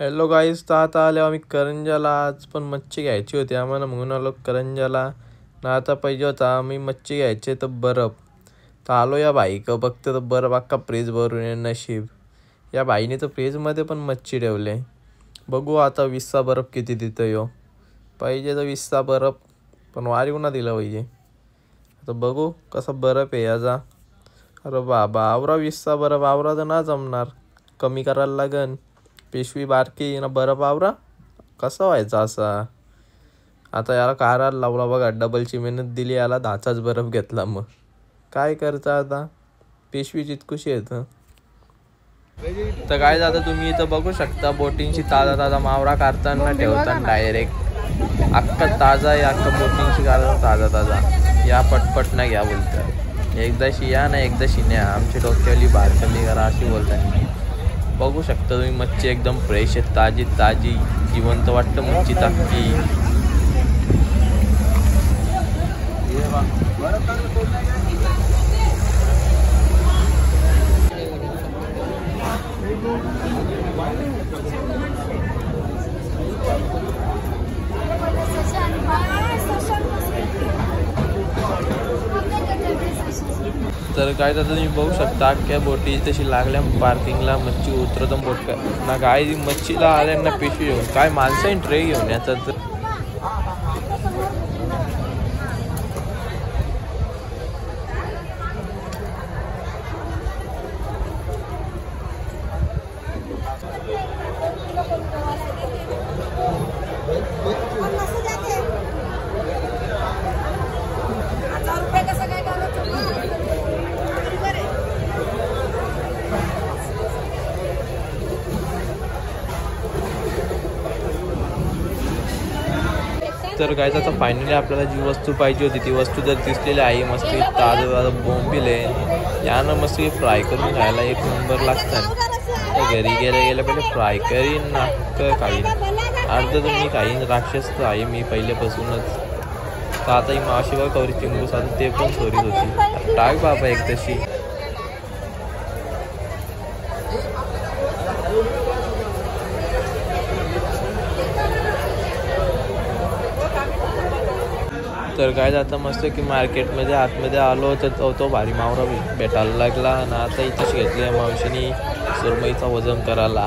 Hello guys, तर आता आलो आम्ही करंजाला. आज पण मच्छी घ्यायची होती आम्हाला, म्हणून आलो करंजाला. ना आता पाहिजे होता आम्ही मच्छी घ्यायचे तर बर्फ. तर आलो या बाईक बघतो तर बर्फ अख्खा फ्रीज भरून आहे. नशीब या बाईने तर फ्रीजमध्ये पण मच्छी ठेवले. बघू आता 20चा बर्फ किती देतो यो. पाहिजे तर 20चा बर्फ, पण वारी उन्हा दिला पाहिजे. आता बघू कसा बर्फ आहे याचा. अरे बाबा, आवरा 20चा बर्फ आवरा तर ना जमणार, कमी करायला लागन. पिशवी बारकी ना बर्फ आवरा कसा व्हायचा असा. आता याला काराला लावला बघा, डबलची मेहनत दिली याला, 10चाच बर्फ घेतला. मग काय करता आता, पिशवी चितकुशी येतं. तर काय आता तुम्ही इथं बघू शकता, बोटिंगची ताजा ताजा मावरा काढताना ठेवताना डायरेक्ट अख्खा ताजा आहे. अख्खा बोटिंगची काढताना ताजा ताजा. या पटपट ना घ्या बोलतात, एकदाशी या ना एकदाशी न्या, आमची डोक्यावली बारकली करा अशी बोलतात. बघू शकता तुम्ही मच्छी एकदम फ्रेश आहे, ताजी ताजी जिवंत वाटतं मच्छी टाकी. तर काय तर तुम्ही बघू शकता, अख्ख्या बोटी तशी लागल्या पार्किंगला. मच्छी उतरत बोट ना काय मच्छीला आल्यांना पिशवी घेऊन काय माणसाने ट्रे घेऊन याचा. तर काय आता फायनली आपल्याला जी वस्तू पाहिजे होती ती वस्तू जर दिसलेली आहे. मस्त ताजं ताजं बोंबील आहे, यानं मस्त फ्राय करून खायला एक नंबर लागतात. तर घरी गेल्या पहिले फ्राय करीन नाटकं काही अर्ध तर मी काही राक्षस तर आहे मी पहिल्यापासूनच. तर आता ही मावशी बघा कवरी चिंगूस आता ते पण चोरीत होती. टाक बाबा एक तशी. तर काय जातं मस्त की मार्केटमध्ये आतमध्ये आलो तर तो भारी मावरा भेटायला लागला. आणि आता इथंच घेतली मावशीनी सुरमईचा वजन करायला.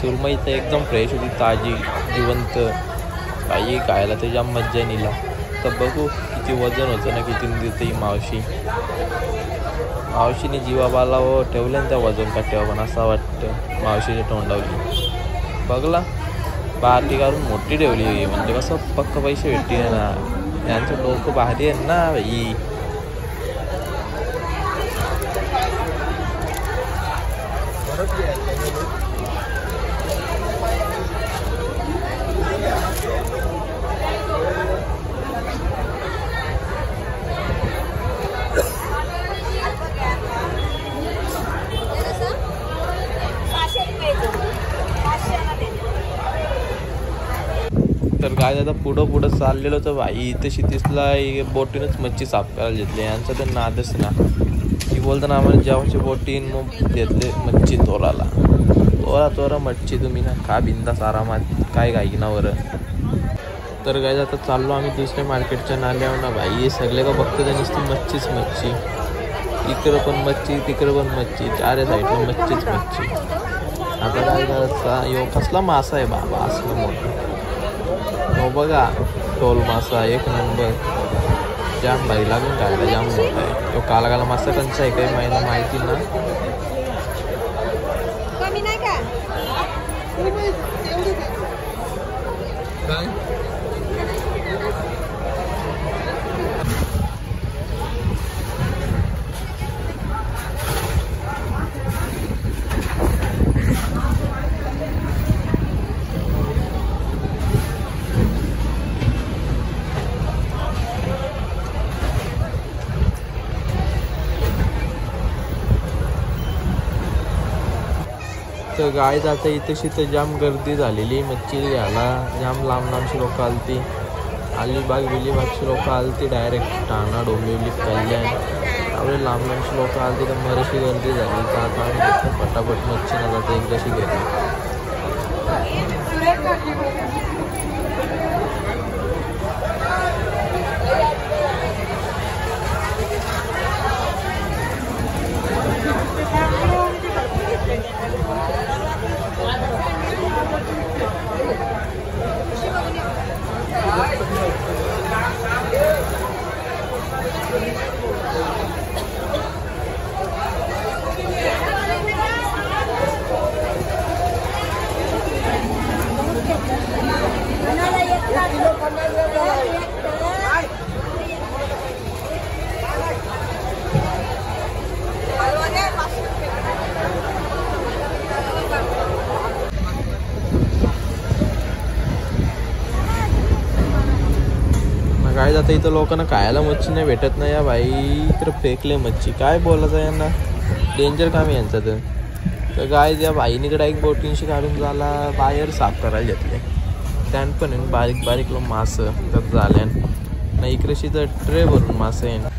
सुरमई तर एकदम फ्रेश होती, ताजी जिवंत, काही खायला त्याच्या मज्जा निला. तर बघू किती वजन होतं ना, किती देते ही मावशीने जीवाबाला ठेवलं ना त्या वजन काट्यावर. पण असं वाटतं मावशीच्या तोंडावली बघला बारकी काढून मोठी ठेवली. म्हणजे कसं पक्क पैसे भेटते ना, यांचं डोकं भारी आहे ना बाई. तर काय आता पुढं चाललेलो तर बाई तशी दिसला बोटीनच मच्छी साफ करायला घेतली. यांचा तर नादच ना, ती बोलताना आम्हाला जेव्हाची बोटीन मग घेतले मच्छी तोरा मच्छी तुम्ही ना खा बिंदास आरामात, काय गायनावर. तर काय आता चाललो आम्ही दुसऱ्या मार्केटच्या नाल्यावर ना बाई. सगळे का बघतो तर नुसती मच्छीच मच्छी, इकडं पण मच्छी तिकडं पण मच्छी, चार साईडला मच्छीच मच्छी. आता काय करायचा, यो कसला मासा आहे बाबा असलं मोठं. हो बघा टोल मासा एक नंबर, जाम भारी लागून खायला, जाम मोठा आहे. तो काला मासा कंचा आहे काही महिना माहिती ना. तर गाय जाता इथेशी तर जाम गर्दी झालेली मच्छी घ्यायला. जाम लांबची लोक आलती, अलिबागची लोक आलती, डायरेक्ट ठाणा डोंबिवली कल्याण एवढे लांबची लोक आलती. तर मरशी गर्दी झाली. तर आता आम्ही फटाफट मच्छी ना जाता एकदाशी घेतली. काय जातं इथं लोकांना खायला मच्छी नाही भेटत नाही या भाई, तर फेकले मच्छी. काय बोलायचं यांना, डेंजर काम आहे यांचं. तर काय या भाईनीकडे एक बोटींशी काढून झाला बाहेर साफ करायला घेतले. त्यान पण बारीक बारीक मासं त्यात झाल्या ना, इकडेशी तर ट्रे भरून मासे आहे.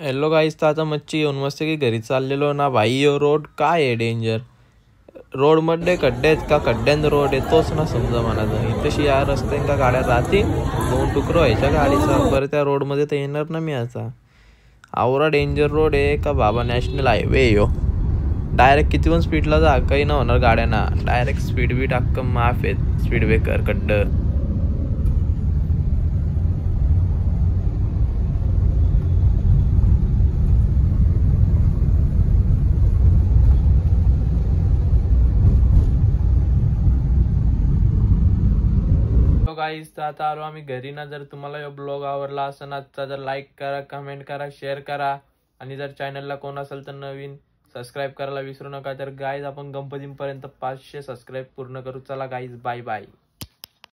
हॅलो गाईस, तर आता मच्छी घेऊन मस्त की घरी चाललेलो ना भाई. रोड काय आहे डेंजर. रोडमध्ये खड्डे आहेत का, खड्ड्यान रोड येतोच ना समजा मला. इथेशी या रस्त्यान का गाड्या राहतील, 2 तुकडं व्हायच्या गाडीचा. बरं त्या रोडमध्ये तर येणार ना मी आता. आवरा डेंजर रोड आहे का बाबा, नॅशनल हायवे यो. डायरेक्ट किती पण स्पीडला जा, काही ना होणार गाड्यांना. डायरेक्ट स्पीड बी टाक्क माफ आहेत, स्पीड ब्रेकर खड्डं. गाईस, तर आता आलो आम्ही घरी ना. जर तुम्हाला हा ब्लॉग आवडला असेल ना तर लाईक करा, कमेंट करा, शेअर करा. आणि जर चॅनलला कोण असेल तर नवीन सबस्क्राईब करायला विसरू नका. तर गाईज आपण गणपतीपर्यंत 500 सबस्क्राईब पूर्ण करू. चला गाईज, बाय बाय.